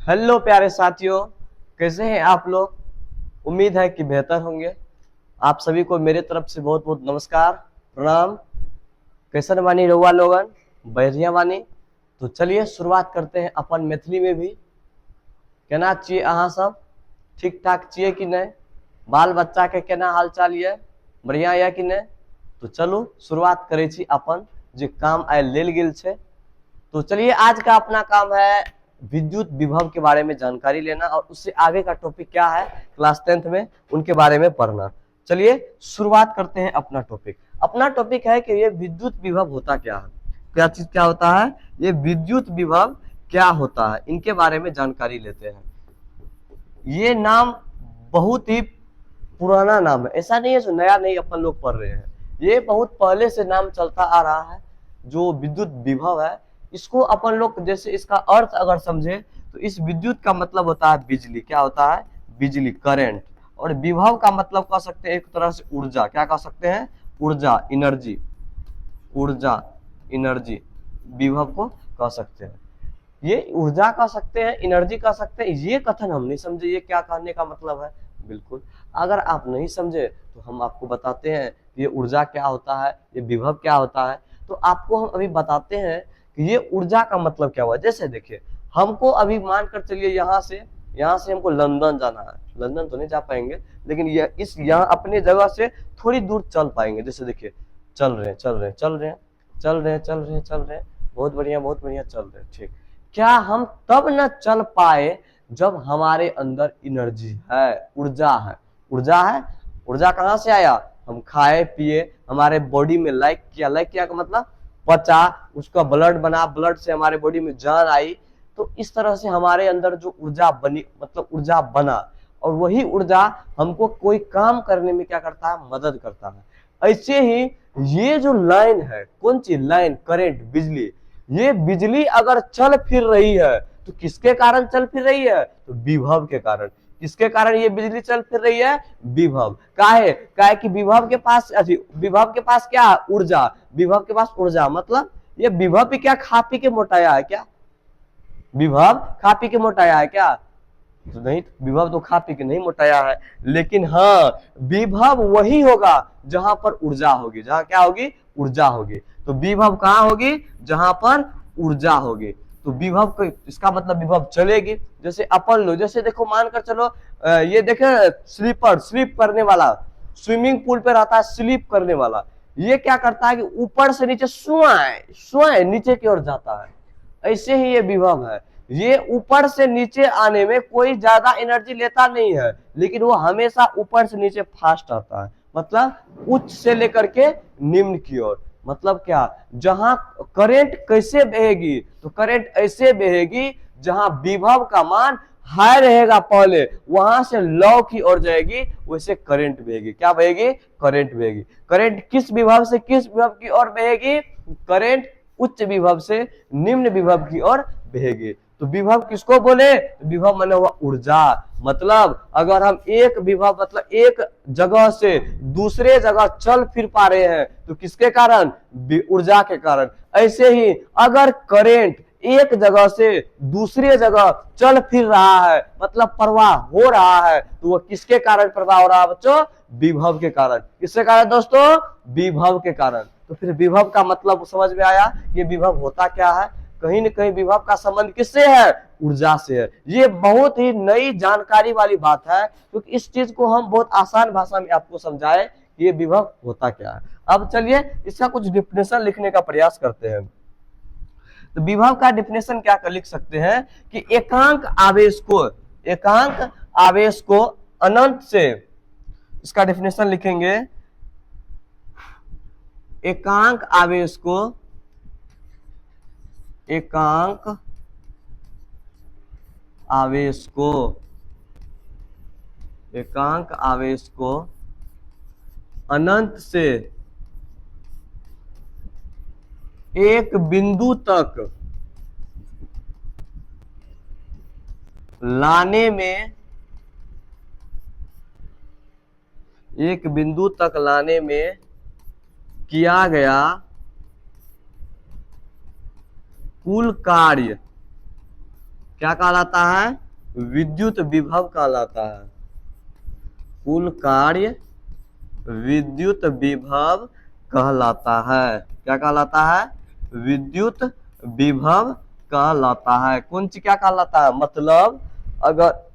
Hello प्यारे साथियों, कैसे हैं आप लोग। उम्मीद है कि बेहतर होंगे। आप सभी को मेरे तरफ से बहुत बहुत नमस्कार, प्रणाम। कैसन बानी रउआ लोगन, बढ़िया बानी। तो चलिए शुरुआत करते हैं अपन मैथिली में भी। केना छियै अहाँ सब, ठीक ठाक छियै कि नहीं। बाल बच्चा के केना हाल चाल ये, बढ़िया ये कि नहीं। तो चलू शुरुआत करै छी अपन जे काम आइ लेल गेल छै। तो चलिए आज का अपना काम है विद्युत विभव के बारे में जानकारी लेना, और उससे आगे का टॉपिक क्या है क्लास 10th में उनके बारे में पढ़ना। चलिए शुरुआत करते हैं अपना टॉपिक। अपना टॉपिक है कि ये विद्युत विभव होता क्या है, क्या चीज क्या होता है, ये विद्युत विभव क्या होता है, इनके बारे में जानकारी लेते हैं। ये नाम बहुत ही पुराना नाम है, ऐसा नहीं है जो नया नहीं अपन लोग पढ़ रहे हैं। ये बहुत पहले से नाम चलता आ रहा है। जो विद्युत विभव है, इसको अपन लोग जैसे इसका अर्थ अगर समझे तो इस विद्युत का मतलब होता है बिजली। क्या होता है, बिजली, करंट। और विभव का मतलब कह सकते हैं एक तरह से ऊर्जा। क्या कह सकते हैं, ऊर्जा, एनर्जी। ऊर्जा, एनर्जी, विभव को कह सकते हैं। ये ऊर्जा कह सकते हैं, एनर्जी कह सकते हैं। ये कथन हम नहीं समझे ये क्या कहने का मतलब है। बिल्कुल, अगर आप नहीं समझे तो हम आपको बताते हैं कि ये ऊर्जा क्या होता है, ये विभव क्या होता है। तो आपको हम अभी बताते हैं कि ये ऊर्जा का मतलब क्या हुआ। जैसे देखिए, हमको अभी मानकर चलिए यहाँ से हमको लंदन जाना है। लंदन तो नहीं जा पाएंगे, लेकिन ये इस यहाँ अपने जगह से थोड़ी दूर चल पाएंगे। जैसे देखिए, चल रहे हैं, बहुत बढ़िया चल रहे हैं, ठीक। क्या हम तब न चल पाए जब हमारे अंदर एनर्जी है, ऊर्जा है। ऊर्जा है, ऊर्जा कहाँ से आया, हम खाए पिए, हमारे बॉडी में लाइक किया का मतलब पचा, उसका ब्लड बना, ब्लड से हमारे बॉडी में जान आई। तो इस तरह से हमारे अंदर जो ऊर्जा बनी, मतलब ऊर्जा बना, और वही ऊर्जा हमको कोई काम करने में क्या करता है, मदद करता है। ऐसे ही ये जो लाइन है, कौन सी लाइन, करंट, बिजली। ये बिजली अगर चल फिर रही है तो किसके कारण चल फिर रही है, तो विभव के कारण। किसके कारण ये बिजली चल फिर रही है, विभव। काहे काहे कि विभव के पास क्या है, ऊर्जा। विभव के पास ऊर्जा, मतलब ये विभव भी क्या खा पी के मोटाया है क्या, विभव खा पी के मोटाया है क्या, तो नहीं, विभव तो खा पी के नहीं मोटाया है। लेकिन हाँ, विभव वही होगा जहां पर ऊर्जा होगी। जहां क्या होगी, ऊर्जा होगी। तो विभव कहां होगी, जहां पर ऊर्जा होगी। तो विभव को, इसका मतलब विभव चलेगी। जैसे अपन लो, जैसे देखो मानकर चलो, ये देखे स्लीप करने वाला, स्विमिंग पूल पे रहता है स्लीप करने वाला। ये क्या करता है कि ऊपर से नीचे स्वयं नीचे की ओर जाता है। ऐसे ही ये विभव है। ये ऊपर से नीचे आने में कोई ज्यादा एनर्जी लेता नहीं है, लेकिन वो हमेशा ऊपर से नीचे फास्ट आता है। मतलब उच्च से लेकर के निम्न की ओर। मतलब क्या, जहां करंट कैसे बहेगी, तो करंट ऐसे बहेगी जहां विभव का मान हाई रहेगा पहले, वहां से लो की ओर जाएगी, वैसे करंट बहेगी। क्या बहेगी, करंट बहेगी। करंट किस विभव से किस विभव की ओर बहेगी, करंट उच्च विभव से निम्न विभव की ओर बहेगी। तो विभव किसको बोले, विभव माने हुआ ऊर्जा। मतलब अगर हम एक विभव, मतलब एक जगह से दूसरे जगह चल फिर पा रहे हैं तो किसके कारण, ऊर्जा के कारण। ऐसे ही अगर करंट एक जगह से दूसरे जगह चल फिर रहा है, मतलब प्रवाह हो रहा है, तो वह किसके कारण प्रवाह हो रहा है बच्चों, विभव के कारण। किसके कारण दोस्तों, विभव के कारण। तो फिर विभव का मतलब समझ में आया, ये विभव होता क्या है। कहीं न कहीं विभव का संबंध किससे है, ऊर्जा से है। ये बहुत ही नई जानकारी वाली बात है, क्योंकि इस चीज को हम बहुत आसान भाषा में आपको समझाए कि ये विभव होता क्या है। अब चलिए इसका कुछ डिफिनेशन लिखने का प्रयास करते हैं। तो विभव का डिफिनेशन क्या कर लिख सकते हैं कि एकांक आवेश को अनंत से, इसका डिफिनेशन लिखेंगे, एकांक आवेश को अनंत से एक बिंदु तक लाने में, किया गया कुल कार्य क्या कहलाता है? विद्युत विभव कहलाता है। कुल कार्य विद्युत विभव कहलाता है। क्या कहलाता है? विद्युत विभव कहलाता है। कौन चीज क्या कहलाता है? मतलब अगर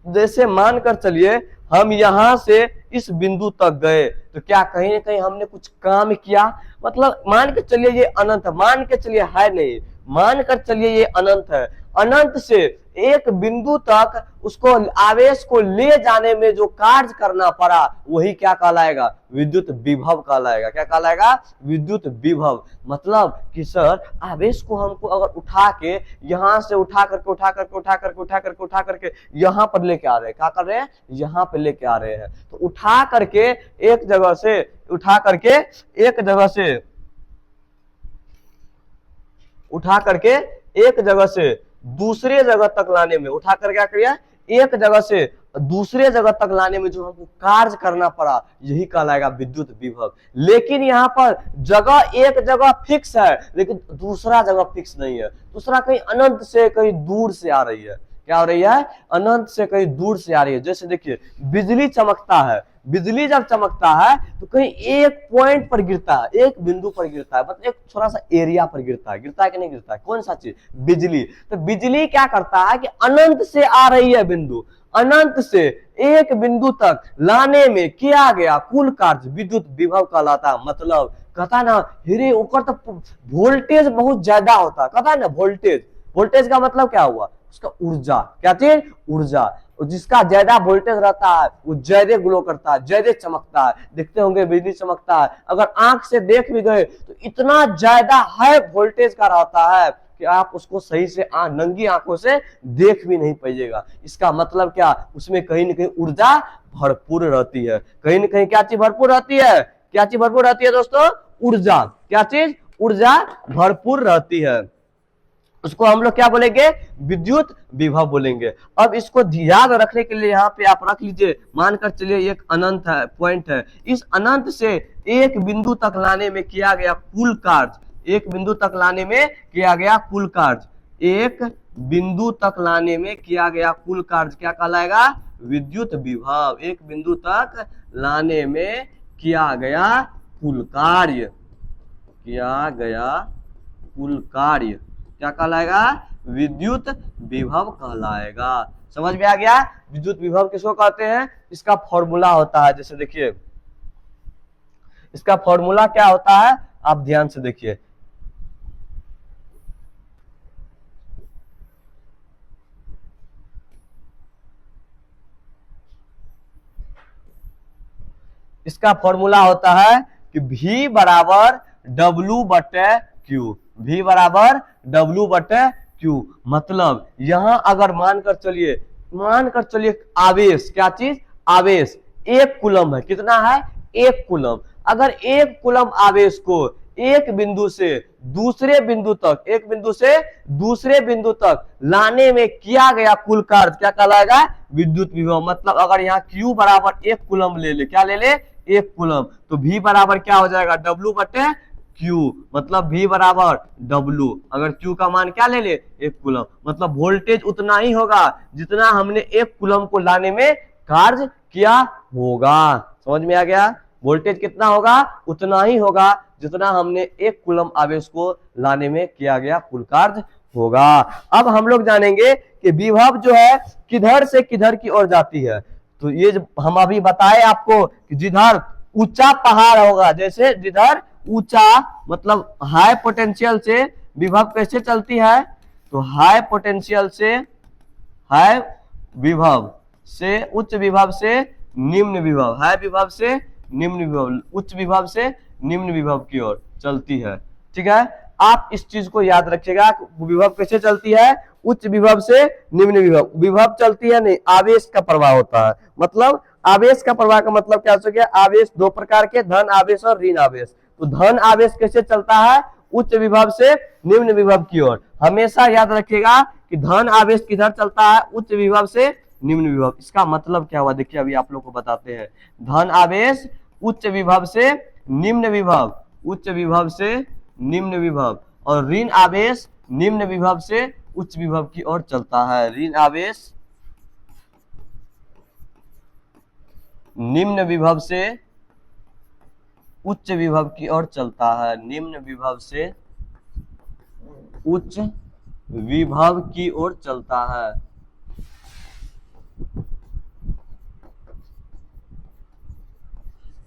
जैसे मानकर चलिए हम यहां से इस बिंदु तक गए तो क्या कहीं ना कहीं हमने कुछ काम किया? मतलब मान के चलिए ये अनंत है, मान के चलिए है नहीं, मान कर चलिए ये अनंत है, अनंत से एक बिंदु तक उसको आवेश को ले जाने में जो कार्य करना पड़ा वही क्या कहलाएगा? विद्युत विभव कहलाएगा। क्या कहलाएगा? विद्युत विभव। मतलब कि सर आवेश को हमको अगर उठा के यहां से उठा करके यहां पर लेके आ रहे हैं, क्या कर रहे हैं? यहां पर लेके आ रहे हैं। तो उठा करके एक जगह से उठा करके एक जगह से दूसरे जगह तक लाने में, उठा कर क्या किया? एक जगह से दूसरे जगह तक लाने में जो हमको कार्य करना पड़ा यही कहलाएगा विद्युत विभव। लेकिन यहाँ पर जगह एक जगह फिक्स है लेकिन दूसरा जगह फिक्स नहीं है, दूसरा कहीं अनंत से कहीं दूर से आ रही है। क्या हो रही है? अनंत से कहीं दूर से आ रही है। जैसे देखिए बिजली चमकता है, बिजली जब चमकता है तो कहीं एक पॉइंट पर गिरता है, एक बिंदु पर गिरता है, मतलब एक थोड़ा सा एरिया पर गिरता है कि नहीं गिरता है? कौन सा चीज? बिजली। तो बिजली क्या करता है कि अनंत से आ रही है बिंदु, अनंत से एक बिंदु तक लाने में किया गया कुल कार्य विद्युत विभव कहलाता है। मतलब कहता ना हिरे ऊपर तो वोल्टेज बहुत ज्यादा होता है, कहता है ना वोल्टेज, वोल्टेज का मतलब क्या हुआ? उसका ऊर्जा। क्या चीज? ऊर्जा। जिसका ज्यादा वोल्टेज रहता है वो ज्यादा ग्लो करता है, ज्यादा चमकता है। देखते होंगे बिजली चमकता है, अगर आंख से देख भी गए तो इतना ज्यादा हाई वोल्टेज का रहता है कि आप उसको सही से नंगी आंखों से देख भी नहीं पाइएगा। इसका मतलब क्या? उसमें कहीं ना कहीं ऊर्जा भरपूर रहती है। कहीं ना कहीं क्या चीज भरपूर रहती है? क्या चीज भरपूर रहती है दोस्तों? ऊर्जा। क्या चीज? ऊर्जा भरपूर रहती है। उसको हम लोग क्या बोलेंगे? विद्युत विभव बोलेंगे। अब इसको याद रखने के लिए यहाँ पे आप रख लीजिए, मानकर चलिए एक अनंत है, पॉइंट है, इस अनंत से एक बिंदु तक लाने में किया गया कुल कार्य, एक बिंदु तक लाने में किया गया कुल कार्य, एक बिंदु तक लाने में किया गया कुल कार्य क्या कहलाएगा? विद्युत विभव। एक बिंदु तक लाने में किया गया कुल कार्य, किया गया कुल कार्य क्या कहलाएगा? विद्युत विभव कहलाएगा। समझ में आ गया? विद्युत विभव किसको कहते हैं? इसका फॉर्मूला होता है, जैसे देखिए इसका फॉर्मूला क्या होता है आप ध्यान से देखिए। इसका फॉर्मूला होता है कि V बराबर W बटे Q, V बराबर W बटे Q। मतलब यहां अगर मानकर चलिए आवेश, क्या चीज? आवेश एक कूलम है। कितना है? एक कूलम। अगर एक कूलम आवेश को एक बिंदु से दूसरे बिंदु तक, एक बिंदु से दूसरे बिंदु तक लाने में किया गया कुल कार्य क्या कहलाएगा? विद्युत विभव। मतलब अगर यहाँ Q बराबर एक कूलम ले ले, क्या ले ले? एक कूलम, तो V बराबर क्या हो जाएगा? W बटे Q। मतलब V बराबर W, अगर Q का मान क्या ले ले? एक कूलम। मतलब वोल्टेज उतना ही होगा जितना हमने एक कूलम को लाने में कार्य किया होगा। समझ में आ गया? वोल्टेज कितना होगा? उतना ही होगा जितना हमने एक कूलम आवेश को लाने में किया गया कुल कार्य होगा। अब हम लोग जानेंगे कि विभव जो है किधर से किधर की ओर जाती है। तो ये हम अभी बताए आपको कि जिधर ऊंचा पहाड़ होगा, जैसे जिधर ऊंचा मतलब हाई पोटेंशियल से विभव कैसे चलती है? तो हाई पोटेंशियल से, हाई विभव से उच्च विभव से निम्न विभव, हाई विभव से निम्न विभव, उच्च विभव से निम्न विभव की ओर चलती है। ठीक है, आप इस चीज को याद रखिएगा। विभव कैसे चलती है? उच्च विभव से निम्न विभव। विभव चलती है नहीं, आवेश का प्रवाह होता है। मतलब आवेश का प्रवाह का मतलब क्या हो सके? आवेश दो प्रकार के, धन आवेश और ऋण आवेश। तो धन आवेश कैसे चलता है? उच्च विभव से निम्न विभव की ओर। हमेशा याद रखिएगा कि धन आवेश किधर चलता है? उच्च विभव से निम्न विभव। इसका मतलब क्या हुआ? देखिए अभी आप लोग को बताते हैं। धन आवेश उच्च विभव से निम्न विभव, उच्च विभव से निम्न विभव, और ऋण आवेश निम्न विभव से उच्च विभव की ओर चलता है। ऋण आवेश निम्न विभव से उच्च विभव की ओर चलता है। निम्न विभव से उच्च विभव की ओर चलता है।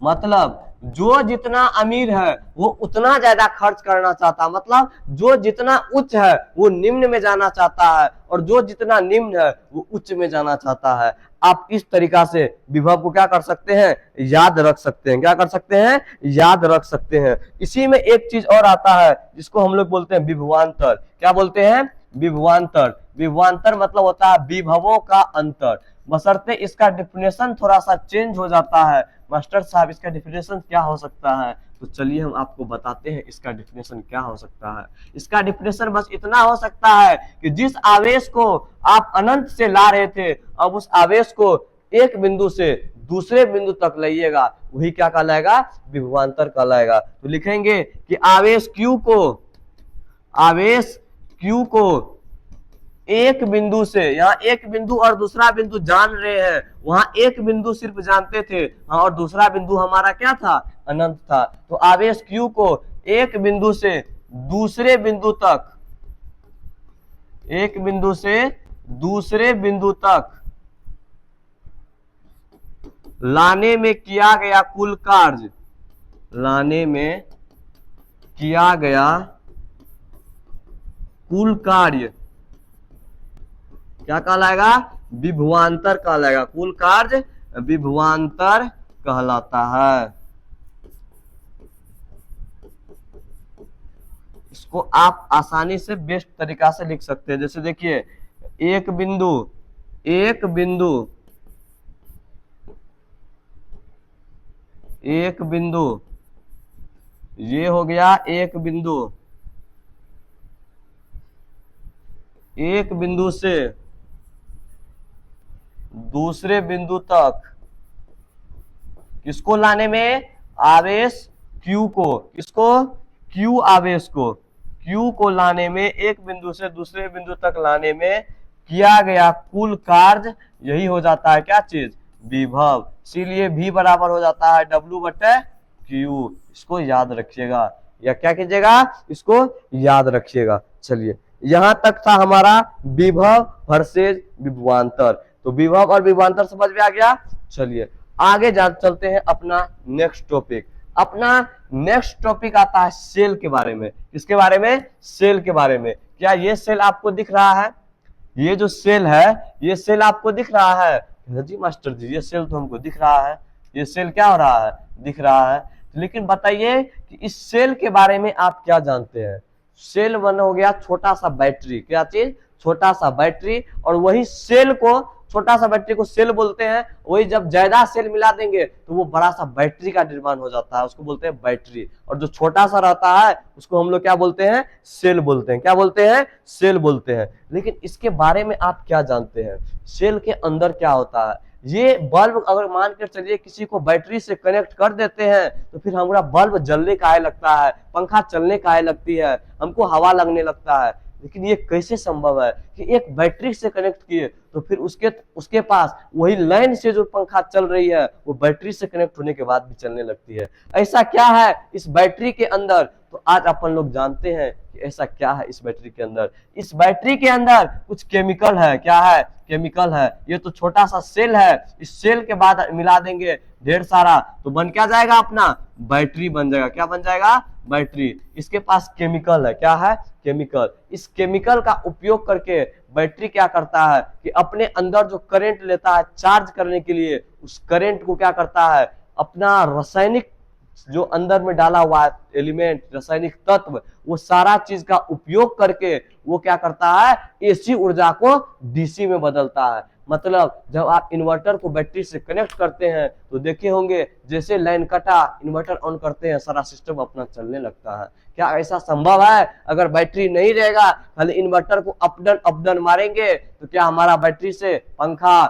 मतलब जो जितना अमीर है वो उतना ज्यादा खर्च करना चाहता है, मतलब जो जितना उच्च है वो निम्न में जाना चाहता है, और जो जितना निम्न है वो उच्च में जाना चाहता है। आप इस तरीका से विभव को क्या कर सकते हैं, याद रख सकते हैं। क्या कर सकते हैं, याद रख सकते हैं। इसी में एक चीज और आता है जिसको हम लोग बोलते हैं विभवांतर। क्या बोलते हैं, विभवांतर। विभवांतर मतलब होता है विभवों का अंतर। बशर्ते इसका डिफिनेशन थोड़ा सा चेंज हो जाता है। मास्टर साहब इसका डिफिनेशन क्या हो सकता है, तो चलिए हम आपको बताते हैं इसका डिफिनेशन क्या हो सकता है। इसका डिफिनेशन बस इतना हो सकता है कि जिस आवेश को आप अनंत से ला रहे थे, अब उस आवेश को एक बिंदु से दूसरे बिंदु तक लाइएगा, वही क्या कहलाएगा, विभवांतर कहलाएगा। तो लिखेंगे कि आवेश Q को एक बिंदु से, यहाँ एक बिंदु और दूसरा बिंदु जान रहे हैं, वहां एक बिंदु सिर्फ जानते थे, हाँ, और दूसरा बिंदु हमारा क्या था, अनंत था। तो आवेश Q को एक बिंदु से दूसरे बिंदु तक, एक बिंदु से दूसरे बिंदु तक लाने में किया गया कुल कार्य, लाने में किया गया कुल कार्य क्या कहलाएगा, विभवांतर कहलाएगा। कुल कार्य विभवांतर कहलाता है। इसको आप आसानी से बेस्ट तरीका से लिख सकते हैं। जैसे देखिए एक बिंदु ये हो गया एक बिंदु से दूसरे बिंदु तक किसको लाने में, आवेश Q को, किसको, Q आवेश को, Q को लाने में, एक बिंदु से दूसरे बिंदु तक लाने में किया गया कुल कार्य, यही हो जाता है क्या चीज, विभव। इसीलिए V बराबर हो जाता है W/Q। इसको याद रखिएगा, या क्या कीजिएगा, इसको याद रखिएगा। चलिए यहां तक था हमारा विभव वर्सेस विभवांतर। तो विभव और विभवांतर समझ में आ गया। चलिए आगे चलते हैं अपना नेक्स्ट टॉपिक। अपना नेक्स्ट टॉपिक आता है सेल के बारे में। किसके बारे में, सेल के बारे में। क्या ये सेल आपको दिख रहा है, ये जो सेल है, ये सेल आपको दिख रहा है, जी मास्टर जी ये सेल तो हमको दिख रहा है। ये सेल क्या हो रहा है, दिख रहा है। लेकिन बताइए कि इस सेल के बारे में आप क्या जानते हैं। सेल वन हो गया छोटा सा बैटरी, क्या चीज, छोटा सा बैटरी। और वही सेल को, छोटा सा बैटरी को सेल बोलते हैं। वही जब ज्यादा सेल मिला देंगे तो वो बड़ा सा बैटरी का निर्माण हो जाता है, उसको बोलते हैं बैटरी। और जो छोटा सा रहता है उसको हम लोग क्या बोलते हैं, सेल बोलते हैं। क्या बोलते हैं, सेल बोलते हैं। लेकिन इसके बारे में आप क्या जानते हैं, सेल के अंदर क्या होता है। ये बल्ब अगर मान कर चलिए किसी को बैटरी से कनेक्ट कर देते हैं तो फिर हमारा बल्ब जलने का लगता है, पंखा चलने का लगती है, हमको हवा लगने लगता है। लेकिन ये कैसे संभव है कि एक बैटरी से कनेक्ट किए तो फिर उसके पास वही लाइन से जो पंखा चल रही है वो बैटरी से कनेक्ट होने के बाद भी चलने लगती है। ऐसा क्या है इस बैटरी के अंदर, तो आज अपन लोग जानते हैं कि ऐसा क्या है इस बैटरी के अंदर। इस बैटरी के अंदर कुछ केमिकल है। क्या है, केमिकल है। ये तो छोटा सा सेल है, इस सेल के बाद मिला देंगे ढेर सारा तो बन क्या जाएगा, अपना बैटरी बन जाएगा। क्या बन जाएगा, बैटरी। इसके पास केमिकल है। क्या है, केमिकल। इस केमिकल का उपयोग करके बैटरी क्या करता है कि अपने अंदर जो करंट लेता है चार्ज करने के लिए, उस करंट को क्या करता है, अपना रासायनिक जो अंदर में डाला हुआ एलिमेंट, रासायनिक तत्व, वो सारा चीज का उपयोग करके वो क्या करता है, एसी ऊर्जा को डीसी में बदलता है। मतलब जब आप इन्वर्टर को बैटरी से कनेक्ट करते हैं तो देखे होंगे जैसे लाइन कटा, इन्वर्टर ऑन करते हैं, सारा सिस्टम अपना चलने लगता है। क्या ऐसा संभव है, अगर बैटरी नहीं रहेगा, खाली इन्वर्टर को अप डाउन मारेंगे तो क्या हमारा बैटरी से पंखा,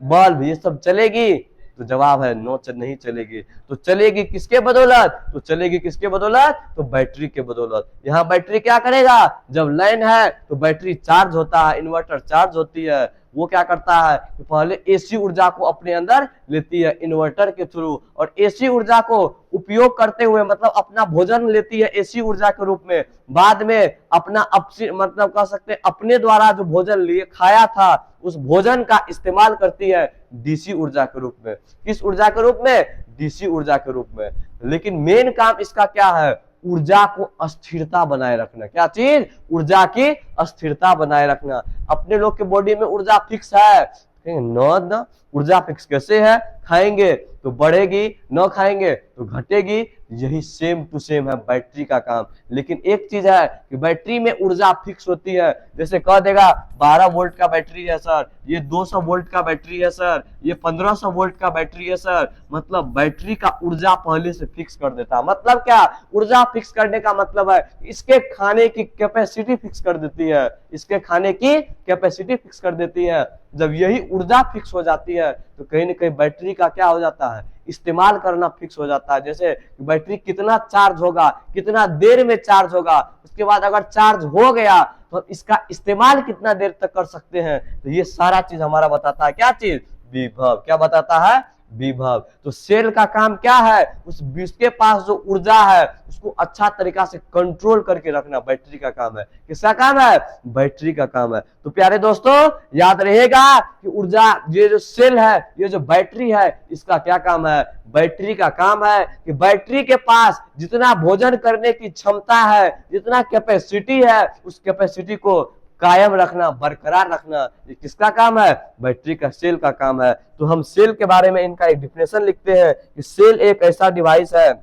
बल्ब ये सब चलेगी, तो जवाब है नो, नहीं चलेगी। तो चलेगी किसके बदौलत? तो चलेगी किसके बदौलत? तो बैटरी के बदौलत। यहाँ बैटरी क्या करेगा? जब लाइन है तो बैटरी चार्ज होता है, इन्वर्टर चार्ज होती है, वो क्या करता है कि पहले एसी ऊर्जा को अपने अंदर लेती है इन्वर्टर के थ्रू, और एसी ऊर्जा को उपयोग करते हुए मतलब अपना भोजन लेती है एसी ऊर्जा के रूप में, बाद में अपना मतलब कह सकते हैं अपने द्वारा जो भोजन लिए खाया था उस भोजन का इस्तेमाल करती है डीसी ऊर्जा के रूप में। किस ऊर्जा के रूप में? डीसी ऊर्जा के रूप में। लेकिन मेन काम इसका क्या है? ऊर्जा को स्थिरता बनाए रखना। क्या चीज? ऊर्जा की स्थिरता बनाए रखना। अपने लोग के बॉडी में ऊर्जा फिक्स है? न, ऊर्जा फिक्स कैसे है? खाएंगे तो बढ़ेगी, न खाएंगे तो घटेगी। यही सेम टू सेम है बैटरी का काम। लेकिन एक चीज है कि बैटरी में ऊर्जा फिक्स होती है। जैसे कह देगा 12 वोल्ट का बैटरी है सर, ये 200 वोल्ट का बैटरी है सर, ये 1500 वोल्ट का बैटरी है सर, मतलब बैटरी का ऊर्जा पहले से फिक्स कर देता है। मतलब क्या? ऊर्जा फिक्स करने का मतलब है इसके खाने की कैपेसिटी फिक्स कर देती है, इसके खाने की कैपेसिटी फिक्स कर देती है। जब यही ऊर्जा फिक्स हो जाती है तो कहीं ना कहीं बैटरी का क्या हो जाता है? इस्तेमाल करना फिक्स हो जाता है। जैसे बैटरी कितना चार्ज होगा, कितना देर में चार्ज होगा, उसके बाद अगर चार्ज हो गया तो इसका इस्तेमाल कितना देर तक कर सकते हैं, तो ये सारा चीज हमारा बताता है। क्या चीज? विभव। क्या बताता है? विभव। तो सेल का काम क्या है? उसके पास जो ऊर्जा है उसको अच्छा तरीका से कंट्रोल करके रखना बैटरी का काम है। किसका काम है? बैटरी का काम है। तो प्यारे दोस्तों याद रहेगा कि ऊर्जा, ये जो सेल है, ये जो बैटरी है, इसका क्या काम है? बैटरी का काम है कि बैटरी के पास जितना भोजन करने की क्षमता है, जितना कैपेसिटी है, उस कैपेसिटी को कायम रखना, बरकरार रखना, ये किसका काम है? बैटरी का, सेल का काम है। तो हम सेल के बारे में इनका एक डिफिनेशन लिखते हैं कि सेल एक ऐसा डिवाइस है।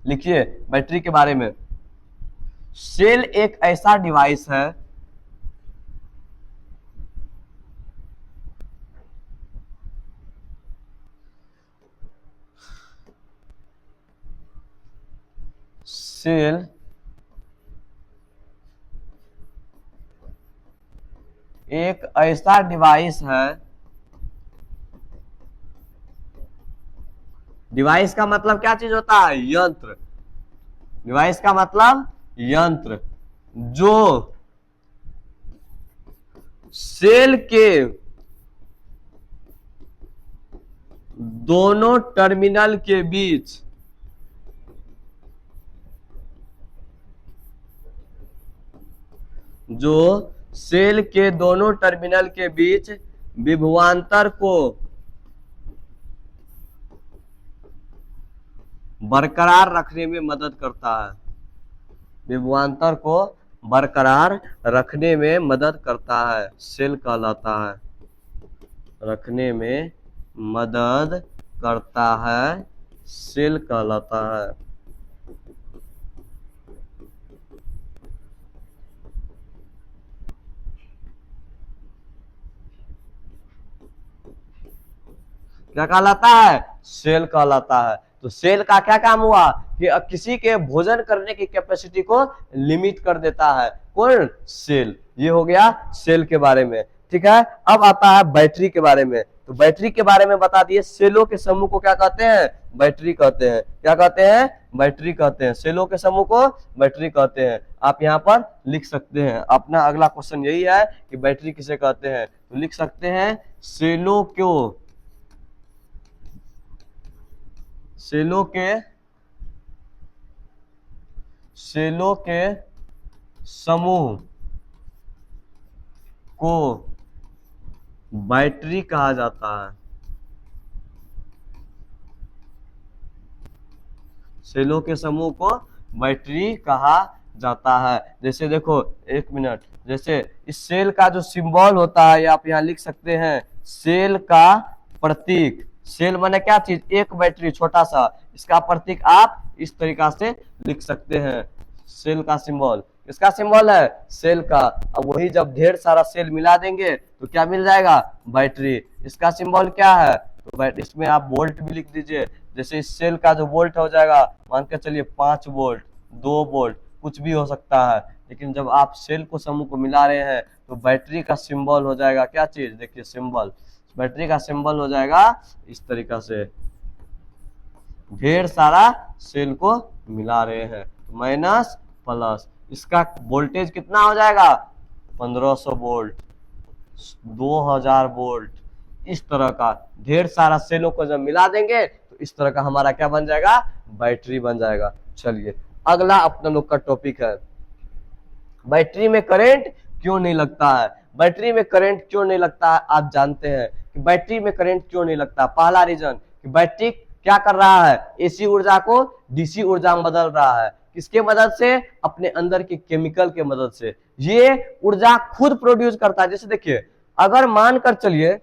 लिखिए बैटरी के बारे में, सेल एक ऐसा डिवाइस है सेल एक ऐसा डिवाइस है, डिवाइस का मतलब क्या चीज होता है? यंत्र। डिवाइस का मतलब यंत्र, जो सेल के दोनों टर्मिनल के बीच जो सेल के दोनों टर्मिनल के बीच विभवांतर को बरकरार रखने में मदद करता है। विभवांतर को बरकरार रखने में मदद करता है, सेल कहलाता है। रखने में मदद करता है, सेल कहलाता है। क्या कहलाता है? सेल कहलाता है। तो सेल का क्या काम हुआ कि किसी के भोजन करने की कैपेसिटी को लिमिट कर देता है। कौन? सेल। ये हो गया सेल के बारे में। ठीक है, अब आता है बैटरी के बारे में। तो बैटरी के बारे में बता दिए, सेलों के समूह को क्या कहते हैं? बैटरी कहते हैं। क्या कहते हैं? बैटरी कहते हैं। सेलों के समूह को बैटरी कहते हैं। आप यहाँ पर लिख सकते हैं, अपना अगला क्वेश्चन यही है कि बैटरी किसे कहते हैं। तो लिख सकते हैं सेलों को, सेलों के समूह को बैटरी कहा जाता है। सेलों के समूह को बैटरी कहा जाता है। जैसे देखो, एक मिनट, जैसे इस सेल का जो सिंबल होता है आप यहाँ लिख सकते हैं, सेल का प्रतीक। सेल माने क्या चीज? एक बैटरी छोटा सा, इसका प्रतीक आप इस तरीका से लिख सकते हैं। सेल का सिंबल, इसका सिंबल है सेल का। अब वही जब ढेर सारा सेल मिला देंगे तो क्या मिल जाएगा? बैटरी। इसका सिंबल क्या है? तो इसमें आप वोल्ट भी लिख दीजिए। जैसे इस सेल का जो वोल्ट हो जाएगा, मान के चलिए 5 वोल्ट, 2 वोल्ट, कुछ भी हो सकता है। लेकिन जब आप सेल को समूह को मिला रहे हैं तो बैटरी का सिंबल हो जाएगा क्या चीज? देखिए सिंबल, बैटरी का सिंबल हो जाएगा इस तरीका से, ढेर सारा सेल को मिला रहे हैं, माइनस प्लस, इसका वोल्टेज कितना हो जाएगा 1500 वोल्ट, 2000 वोल्ट, इस तरह का ढेर सारा सेलों को जब मिला देंगे तो इस तरह का हमारा क्या बन जाएगा, बैटरी बन जाएगा। चलिए अगला अपना लोग का टॉपिक है, बैटरी में करंट क्यों नहीं लगता है। बैटरी में करंट क्यों नहीं लगता है, आप जानते हैं कि बैटरी में करंट क्यों नहीं लगता। पहला रीजन कि बैटरी क्या कर रहा है, एसी ऊर्जा को डीसी ऊर्जा में बदल रहा है, किसके मदद से, अपने अंदर के केमिकल के मदद से। ये ऊर्जा खुद प्रोड्यूस करता है। जैसे देखिए, अगर मानकर चलिए,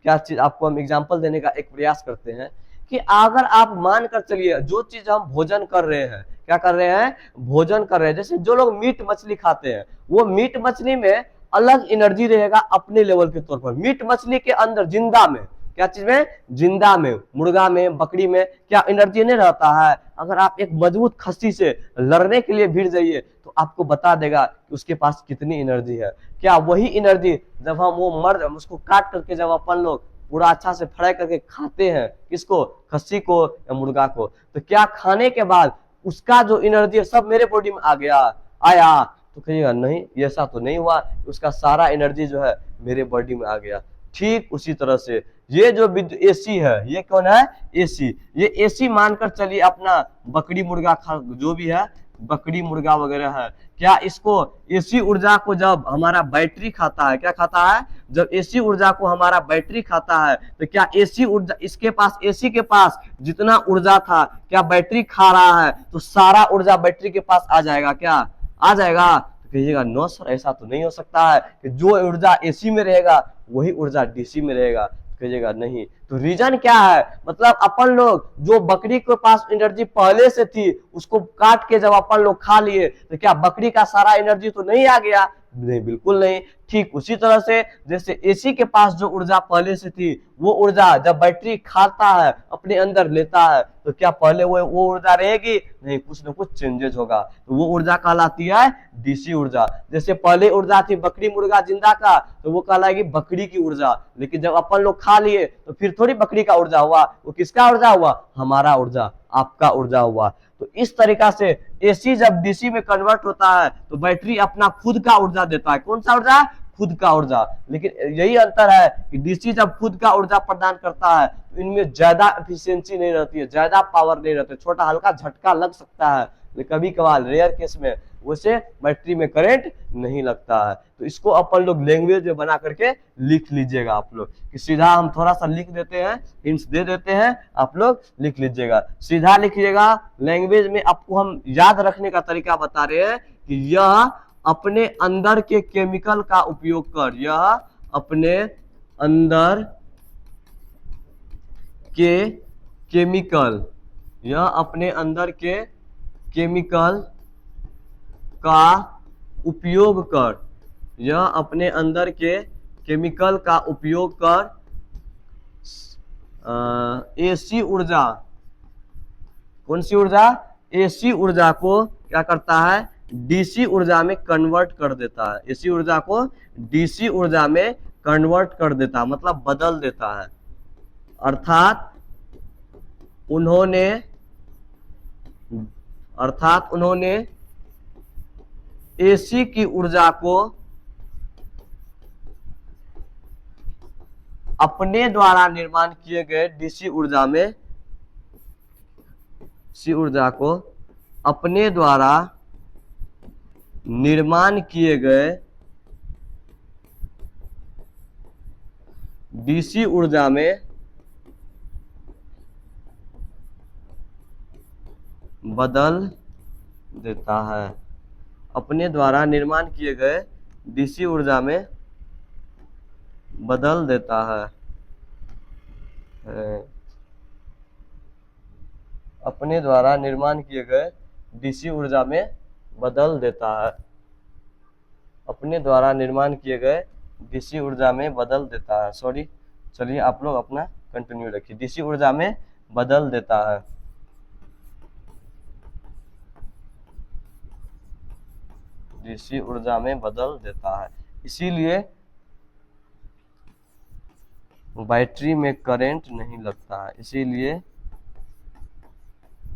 क्या चीज आपको हम एग्जांपल देने का एक प्रयास करते हैं कि अगर आप मानकर चलिए जो चीज हम भोजन कर रहे हैं, क्या कर रहे हैं, भोजन कर रहे हैं, जैसे जो लोग मीट मछली खाते हैं, वो मीट मछली में अलग एनर्जी रहेगा अपने लेवल के तौर पर। मीट मछली के अंदर जिंदा में, क्या चीज में, जिंदा में, मुर्गा में, बकरी में क्या एनर्जी नहीं रहता है। अगर आप एक मजबूत खस्सी से लड़ने के लिए भिड़ जाइए तो आपको बता देगा कि उसके पास कितनी एनर्जी है। क्या वही एनर्जी जब हम वो मर्द उसको काट करके जब अपन लोग पूरा अच्छा से फ्राई करके खाते हैं, किसको, खस्सी को या मुर्गा को, तो क्या खाने के बाद उसका जो एनर्जी है सब मेरे बॉडी में आ गया, आया, तो कहिएगा नहीं, ऐसा तो नहीं हुआ, उसका सारा एनर्जी जो है मेरे बॉडी में आ गया। ठीक उसी तरह से ये जो एसी है, ये कौन है, एसी, ये एसी मानकर चलिए अपना बकरी मुर्गा जो भी है, बकरी मुर्गा वगैरह है, क्या इसको एसी ऊर्जा को जब हमारा बैटरी खाता है, क्या खाता है, जब एसी ऊर्जा को हमारा बैटरी खाता है, तो क्या एसी ऊर्जा, इसके पास, एसी के पास जितना ऊर्जा था, क्या बैटरी खा रहा है तो सारा ऊर्जा बैटरी के पास आ जाएगा, क्या आ जाएगा। तो कहिएगा नो सर, ऐसा तो नहीं हो सकता है कि जो ऊर्जा एसी में रहेगा वही ऊर्जा डीसी में रहेगा। कहिएगा नहीं, तो रीजन क्या है, मतलब अपन लोग जो बकरी के पास एनर्जी पहले से थी उसको काट के जब अपन लोग खा लिए तो क्या बकरी का सारा एनर्जी तो नहीं आ गया, नहीं, बिल्कुल नहीं। ठीक उसी तरह से जैसे एसी के पास जो ऊर्जा पहले से थी वो ऊर्जा जब बैटरी खाता है अपने अंदर लेता है तो क्या पहले वो ऊर्जा रहेगी, नहीं, कुछ ना कुछ चेंजेस होगा, तो वो ऊर्जा कहलाती है डीसी ऊर्जा। जैसे पहले ऊर्जा थी बकरी मुर्गा जिंदा का तो वो कहलाएगी बकरी की ऊर्जा, लेकिन जब अपन लोग खा लिए तो फिर थोड़ी बकरी का ऊर्जा हुआ, वो किसका ऊर्जा हुआ, हमारा ऊर्जा, आपका ऊर्जा हुआ। तो इस तरीका से एसी जब डीसी में कन्वर्ट होता है तो बैटरी अपना खुद का ऊर्जा देता है, कौन सा ऊर्जा, खुद का ऊर्जा। लेकिन यही अंतर है कि डीसी जब खुद का ऊर्जा प्रदान करता है तो इनमें ज्यादा एफिशिएंसी नहीं रहती है, ज्यादा पावर नहीं रहती, छोटा हल्का झटका लग सकता है, लेकिन कभी कभार रेयर केस में वैसे बैटरी में करंट नहीं लगता है। तो इसको अपन लोग लैंग्वेज में बना करके लिख लीजिएगा आप लोग, कि सीधा हम थोड़ा सा लिख देते हैं, हिंट्स दे देते हैं, आप लोग लिख लीजिएगा, सीधा लिखिएगा। लैंग्वेज में आपको हम याद रखने का तरीका बता रहे हैं कि यह अपने अंदर के केमिकल का उपयोग कर, यह अपने अंदर के केमिकल, यह अपने अंदर के केमिकल का उपयोग कर, यह अपने अंदर के केमिकल का उपयोग कर एसी ऊर्जा, कौन सी ऊर्जा, एसी ऊर्जा को क्या करता है, डीसी ऊर्जा में कन्वर्ट कर देता है, एसी ऊर्जा को डीसी ऊर्जा में कन्वर्ट कर देता है, मतलब बदल देता है। अर्थात उन्होंने एसी की ऊर्जा को अपने द्वारा निर्माण किए गए डीसी ऊर्जा में, सी ऊर्जा को अपने द्वारा निर्माण किए गए डीसी ऊर्जा में बदल देता है, अपने द्वारा निर्माण किए गए डीसी ऊर्जा में बदल देता है, अपने द्वारा निर्माण किए गए डीसी ऊर्जा में बदल देता है, अपने द्वारा निर्माण किए गए डीसी ऊर्जा में बदल देता है। सॉरी, चलिए आप लोग अपना कंटिन्यू रखिए, डीसी ऊर्जा में बदल देता है, डीसी ऊर्जा में बदल देता है। इसीलिए बैटरी में करंट नहीं लगता है, इसीलिए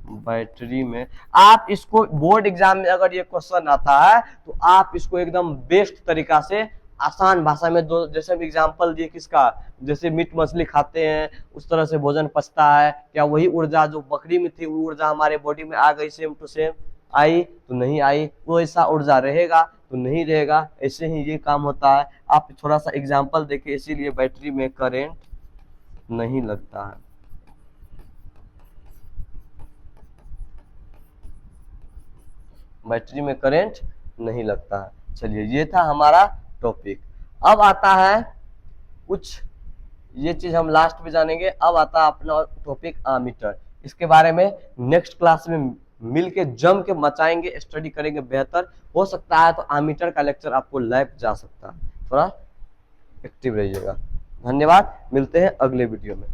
बैटरी में, आप इसको बोर्ड एग्जाम में अगर ये क्वेश्चन आता है तो आप इसको एकदम बेस्ट तरीका से आसान भाषा में, दो जैसे एग्जांपल दिए किसका, जैसे मीट मछली खाते हैं उस तरह से भोजन पचता है, क्या वही ऊर्जा जो बकरी में थी वो ऊर्जा हमारे बॉडी में आ गई सेम टू सेम, आई तो नहीं आई, वो ऐसा ऊर्जा रहेगा तो नहीं रहेगा, ऐसे ही ये काम होता है। आप थोड़ा सा एग्जाम्पल देखिए, इसीलिए बैटरी में करेंट नहीं लगता है। बैटरी में करंट नहीं लगता है। चलिए ये था हमारा टॉपिक। अब आता है कुछ, ये चीज हम लास्ट में जानेंगे। अब आता है अपना टॉपिक आमीटर। इसके बारे में नेक्स्ट क्लास में मिल के जम के मचाएंगे, स्टडी करेंगे बेहतर। हो सकता है तो आमीटर का लेक्चर आपको लाइव जा सकता है, थोड़ा एक्टिव रहिएगा। धन्यवाद, मिलते हैं अगले वीडियो में।